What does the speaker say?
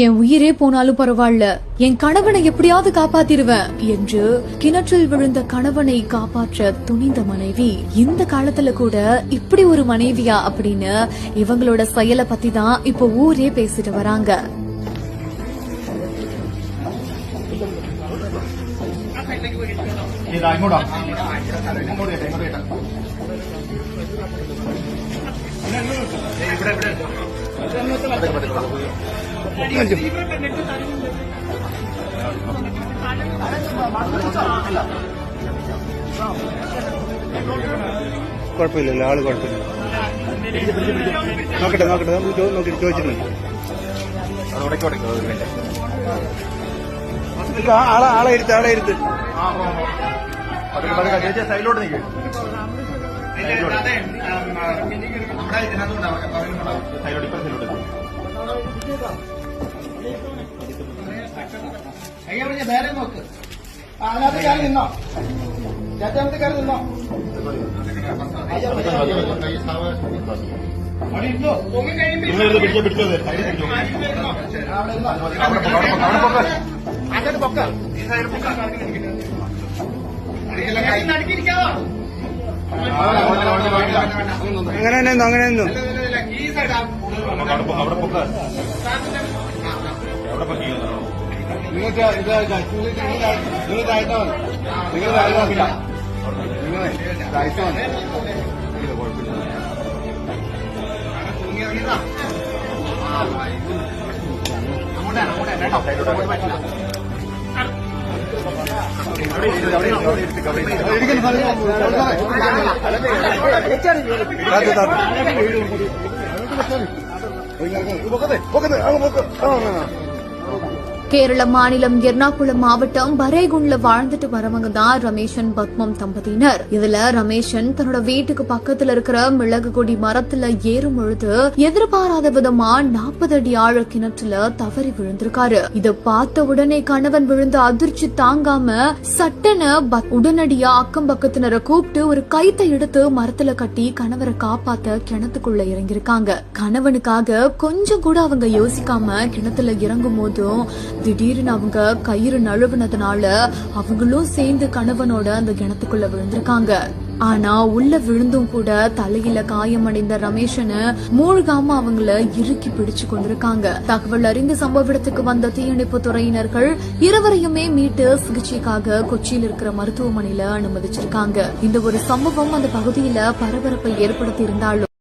என் உயிரே போனாலும் பரவாயில்ல, என் கணவனை எப்படியாவது காப்பாத்திருவேன் என்று கிணற்றில் விழுந்த கணவனை காப்பாற்ற துணிந்த மனைவி இந்த காலத்துல கூட இப்படி ஒரு மனைவியா அப்படின்னு இவங்களோட செயலை பத்தி தான் இப்ப ஊரே பேசிட்டு வராங்க. കുഴപ്പമില്ലല്ലോ, ആള് കുഴപ്പമില്ല. നോക്കട്ടെ നോക്കട്ടെ, നമുക്ക് നോക്കിട്ട് ചോദിച്ചിട്ടുണ്ട്. ആളെ ഇരുത്ത്, ആളെ ഇരുത്ത്. സൈഡിലോട്ട് നിൽക്കും. വേറെ നോക്ക്, അതിനകത്ത് കയറി നിന്നോ, ചേട്ടാമത്തെ കയറി നിന്നോ. അങ്ങോട്ട് പൊക്ക, അങ്ങനെ തന്നെ അങ്ങനെ നിന്നു. ഈ സൈഡ് നിങ്ങൾക്ക് നിങ്ങൾ താഴ്ത്താ മതി, നിങ്ങൾ താഴ്ത്താ, നിങ്ങൾ താഴ്ത്താ മതി. கேரள மாநிலம் எர்ணாகுளம் மாவட்டம் பரேகுண்ட்ல வாழ்ந்துட்டு வரவங்க தான் ரமேஷன் பத்மம் தம்பதியினர். இதுல ரமேஷன் தன்னோட வீட்டுக்கு பக்கத்துல இருக்கிற மிளகு கொடி மரத்துல ஏறும் பொழுது எதிர்பாராத விதமா 40 அடி ஆழ கிணற்றுல தவறி விழுந்திருக்காரு. இத பார்த்த உடனே கணவன் விழுந்த அதிர்ச்சி தாங்காம சட்டன உடனடியா அக்கம் பக்கத்தினரை கூப்பிட்டு ஒரு கயித்தை எடுத்து மரத்துல கட்டி கணவரை காப்பாத்த கிணத்துக்குள்ள இறங்கிருக்காங்க. கணவனுக்காக கொஞ்சம் கூட அவங்க யோசிக்காம கிணத்துல இறங்கும் போதும் திடீர்னு அவங்க கயிறு நழுவுனதுனால அவங்களும் சேர்ந்து கணவனோட அந்த கிணத்துக்குள்ள விழுந்திருக்காங்க. ஆனா உள்ள விழுந்தும் கூட தலையில காயமடைந்த ரமேஷனை மூழ்காம அவங்கள இறுக்கி பிடிச்சு கொண்டிருக்காங்க. தகவல் அறிந்து சம்பவ இடத்துக்கு வந்த தீயணைப்பு துறையினர்கள் இருவரையுமே மீட்டு சிகிச்சைக்காக கொச்சியில் இருக்கிற மருத்துவமனையில அனுமதிச்சிருக்காங்க. இந்த ஒரு சம்பவம் அந்த பகுதியில பரபரப்பை ஏற்படுத்தி இருந்தாலும்